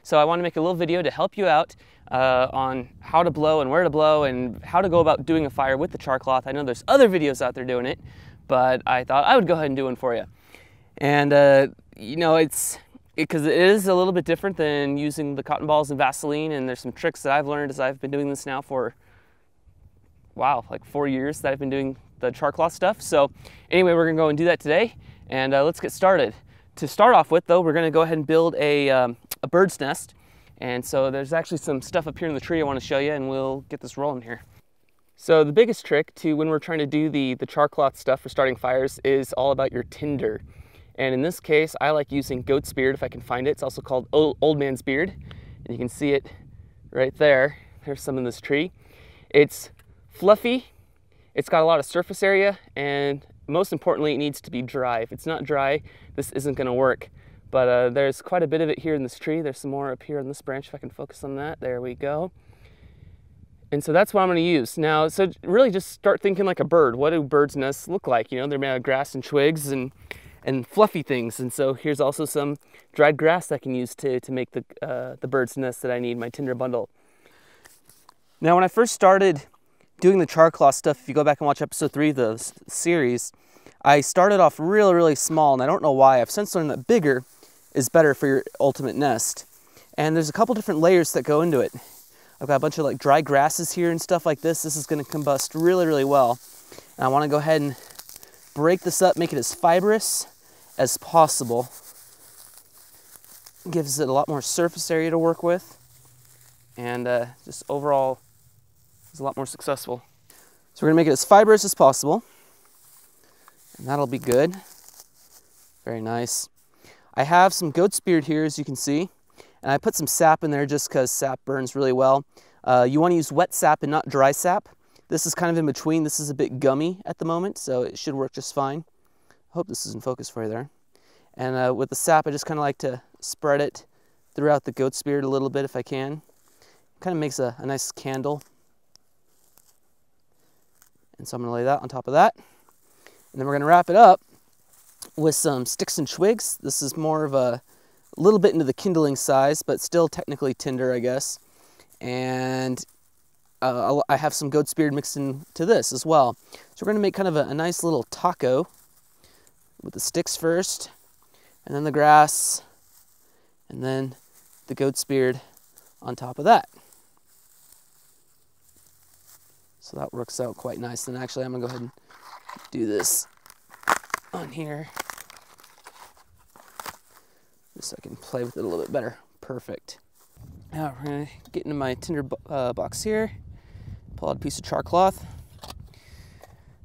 So I want to make a little video to help you out on how to blow and where to blow and how to go about doing a fire with the charcloth. I know there's other videos out there doing it, but I thought I would go ahead and do one for you. And you know, because it is a little bit different than using the cotton balls and Vaseline, and there's some tricks that I've learned as I've been doing this now for, wow, like 4 years that I've been doing the charcloth stuff. So anyway, we're gonna go and do that today, and let's get started. To start off with though, we're gonna go ahead and build a bird's nest. And so there's actually some stuff up here in the tree I wanna show you, and we'll get this rolling here. So the biggest trick to when we're trying to do the charcloth stuff for starting fires is all about your tinder. And in this case, I like using goat's beard if I can find it. It's also called old man's beard. And you can see it right there. There's some in this tree. It's fluffy, it's got a lot of surface area, and most importantly, it needs to be dry. If it's not dry, this isn't gonna work. But there's quite a bit of it here in this tree. There's some more up here on this branch, if I can focus on that. There we go. And so that's what I'm gonna use. Now, so really just start thinking like a bird. What do birds' nests look like? You know, they're made out of grass and twigs and fluffy things. And so here's also some dried grass that I can use to make the bird's nest that I need, my tinder bundle. Now, when I first started doing the charcloth stuff, if you go back and watch episode 3 of the series, I started off really, really small, and I don't know why. I've since learned that bigger is better for your ultimate nest. And there's a couple different layers that go into it. I've got a bunch of like dry grasses here and stuff like this. This is gonna combust really, really well. And I wanna go ahead and break this up, make it as fibrous as possible. Gives it a lot more surface area to work with, and just overall is a lot more successful. So we're gonna make it as fibrous as possible, and that'll be good. Very nice. I have some goat's beard here, as you can see, and I put some sap in there just because sap burns really well. You wanna use wet sap and not dry sap. This is kind of in between. This is a bit gummy at the moment, so it should work just fine. I hope this is in focus for you there. And with the sap, I just kind of like to spread it throughout the goat's beard a little bit if I can. Kind of makes a nice candle. And so I'm gonna lay that on top of that. And then we're gonna wrap it up with some sticks and twigs. This is more of a little bit into the kindling size, but still technically tinder, I guess. And I have some goat's beard mixed into this as well. So we're gonna make kind of a nice little taco with the sticks first, and then the grass, and then the goat's beard on top of that. So that works out quite nice. And actually, I'm gonna go ahead and do this on here, just so I can play with it a little bit better. Perfect. Now we're gonna get into my tinder box here, pull out a piece of charcloth.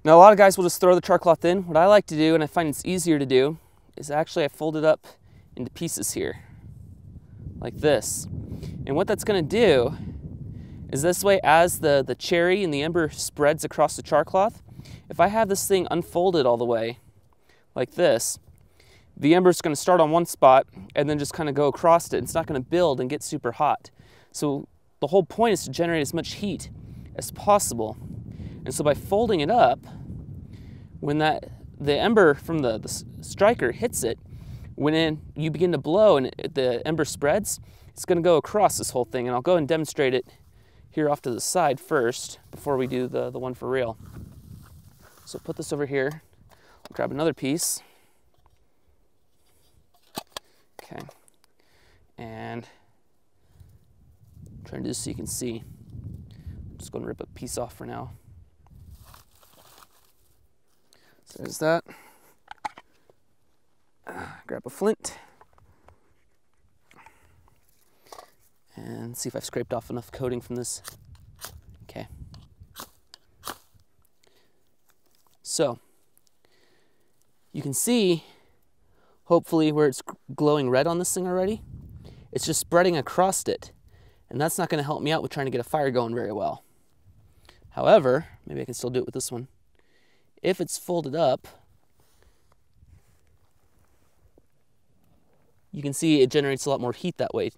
Now a lot of guys will just throw the charcloth in. What I like to do, and I find it's easier to do, is actually I fold it up into pieces here, like this. And what that's gonna do is this way, as the cherry and the ember spreads across the charcloth, if I have this thing unfolded all the way, like this, the ember's gonna start on one spot and then just kind of go across it. It's not gonna build and get super hot. So the whole point is to generate as much heat as possible. And so by folding it up, when the ember from the striker hits it, when you begin to blow and the ember spreads, it's gonna go across this whole thing. And I'll go and demonstrate it here off to the side first before we do the one for real. So put this over here, grab another piece. Okay, and try to do this so you can see. I'm just going to rip a piece off for now. So there's that. Grab a flint and see if I've scraped off enough coating from this. Okay. So you can see, hopefully, where it's glowing red on this thing already. It's just spreading across it, and that's not going to help me out with trying to get a fire going very well. However, maybe I can still do it with this one. If it's folded up, you can see it generates a lot more heat that way,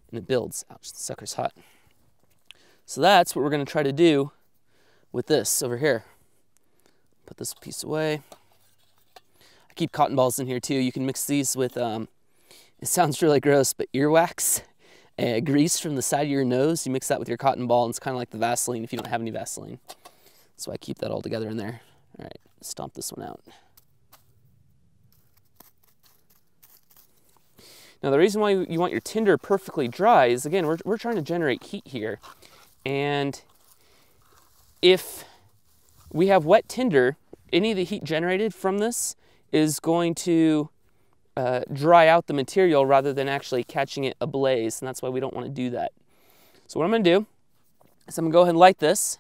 and it builds. Ouch, the sucker's hot. So that's what we're going to try to do with this over here. Put this piece away. I keep cotton balls in here too. You can mix these with, it sounds really gross, but earwax. grease from the side of your nose. You mix that with your cotton ball, and it's kind of like the Vaseline if you don't have any Vaseline. So I keep that all together in there. All right, stomp this one out. Now the reason why you want your tinder perfectly dry is, again, we're trying to generate heat here. And if we have wet tinder, any of the heat generated from this is going to dry out the material rather than actually catching it ablaze, and that's why we don't want to do that. So what I'm going to do is I'm going to go ahead and light this,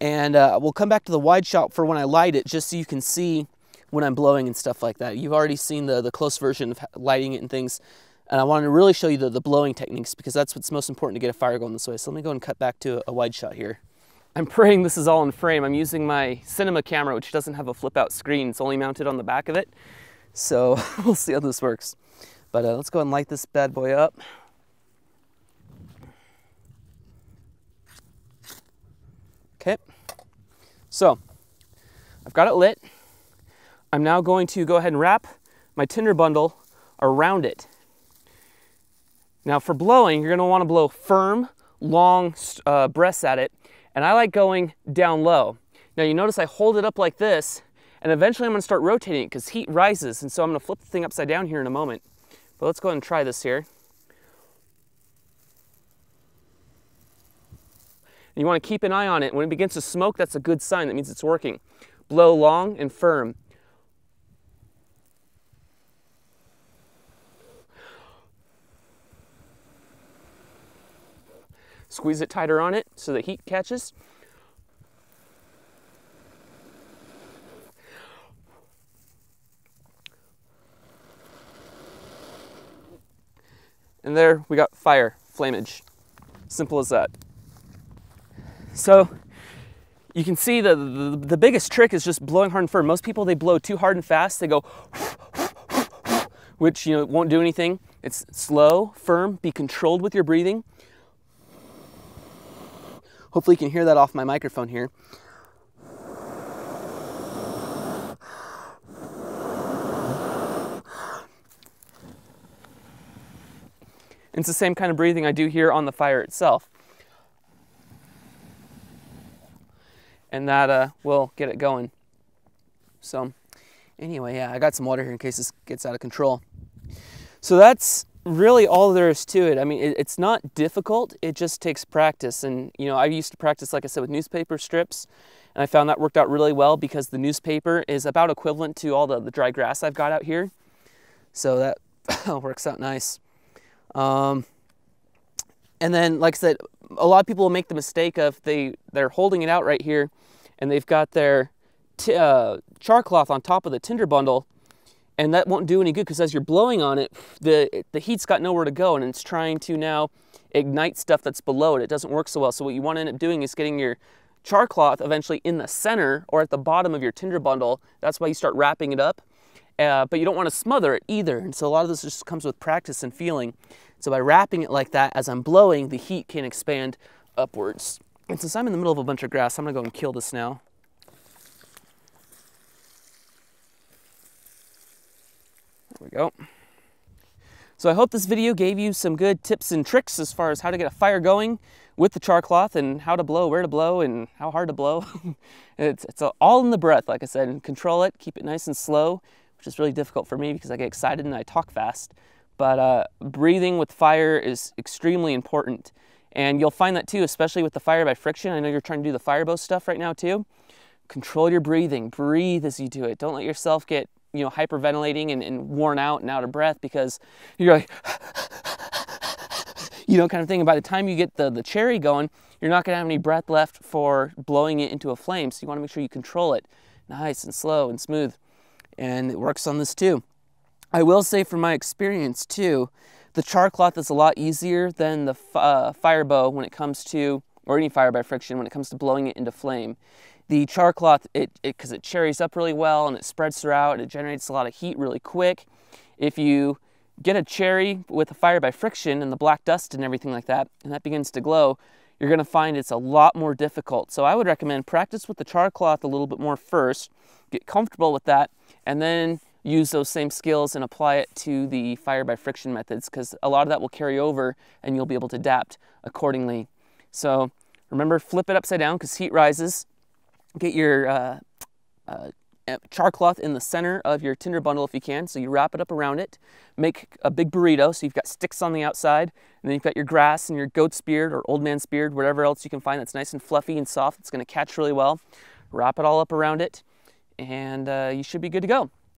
and we'll come back to the wide shot for when I light it, just so you can see when I'm blowing and stuff like that. You've already seen the close version of lighting it and things, and I wanted to really show you the blowing techniques, because that's what's most important to get a fire going this way. So let me go and cut back to a wide shot here. I'm praying this is all in frame. I'm using my cinema camera, which doesn't have a flip out screen. It's only mounted on the back of it. So we'll see how this works. But let's go ahead and light this bad boy up. Okay, so I've got it lit. I'm now going to go ahead and wrap my tinder bundle around it. Now for blowing, you're gonna wanna blow firm, long breaths at it, and I like going down low. Now you notice I hold it up like this, and eventually I'm gonna start rotating it because heat rises, and so I'm gonna flip the thing upside down here in a moment. But let's go ahead and try this here. And you wanna keep an eye on it. When it begins to smoke, that's a good sign. That means it's working. Blow long and firm. Squeeze it tighter on it so the heat catches. And there we got fire, flamage. Simple as that. So you can see the biggest trick is just blowing hard and firm. Most people, they blow too hard and fast. They go, which, you know, won't do anything. It's slow, firm, be controlled with your breathing. Hopefully you can hear that off my microphone here. It's the same kind of breathing I do here on the fire itself. And that will get it going. So anyway, yeah, I got some water here in case this gets out of control. So that's really all there is to it. I mean, it's not difficult, it just takes practice. And you know, I used to practice, like I said, with newspaper strips, and I found that worked out really well because the newspaper is about equivalent to all the dry grass I've got out here. So that works out nice. And then, like I said, a lot of people will make the mistake of they're holding it out right here, and they've got their charcloth on top of the tinder bundle, and that won't do any good because as you're blowing on it, the heat's got nowhere to go, and it's trying to now ignite stuff that's below it. It doesn't work so well. So what you want to end up doing is getting your charcloth eventually in the center or at the bottom of your tinder bundle. That's why you start wrapping it up. But you don't want to smother it either. And so a lot of this just comes with practice and feeling. So by wrapping it like that, as I'm blowing, the heat can expand upwards. And since I'm in the middle of a bunch of grass, I'm going to go and kill this now. There we go. So I hope this video gave you some good tips and tricks as far as how to get a fire going with the charcloth and how to blow, where to blow, and how hard to blow. It's all in the breath, like I said, and control it, keep it nice and slow, which is really difficult for me because I get excited and I talk fast. But breathing with fire is extremely important. And you'll find that too, especially with the fire by friction. I know you're trying to do the fire bow stuff right now too. Control your breathing. Breathe as you do it. Don't let yourself get, you know, hyperventilating and worn out and out of breath because you're like, you know, kind of thing. And by the time you get the cherry going, you're not going to have any breath left for blowing it into a flame. So you want to make sure you control it nice and slow and smooth. And it works on this too. I will say from my experience too, the charcloth is a lot easier than the fire bow when it comes to, or any fire by friction, when it comes to blowing it into flame. The charcloth, because it cherries up really well and it spreads throughout, it generates a lot of heat really quick. If you get a cherry with a fire by friction and the black dust and everything like that, and that begins to glow, you're going to find it's a lot more difficult. So I would recommend practice with the charcloth a little bit more first, get comfortable with that, and then use those same skills and apply it to the fire by friction methods, because a lot of that will carry over and you'll be able to adapt accordingly. So remember, flip it upside down because heat rises. Get your charcloth in the center of your tinder bundle if you can, so you wrap it up around it. Make a big burrito, so you've got sticks on the outside, and then you've got your grass and your goat's beard or old man's beard, whatever else you can find that's nice and fluffy and soft, it's going to catch really well. Wrap it all up around it, and you should be good to go.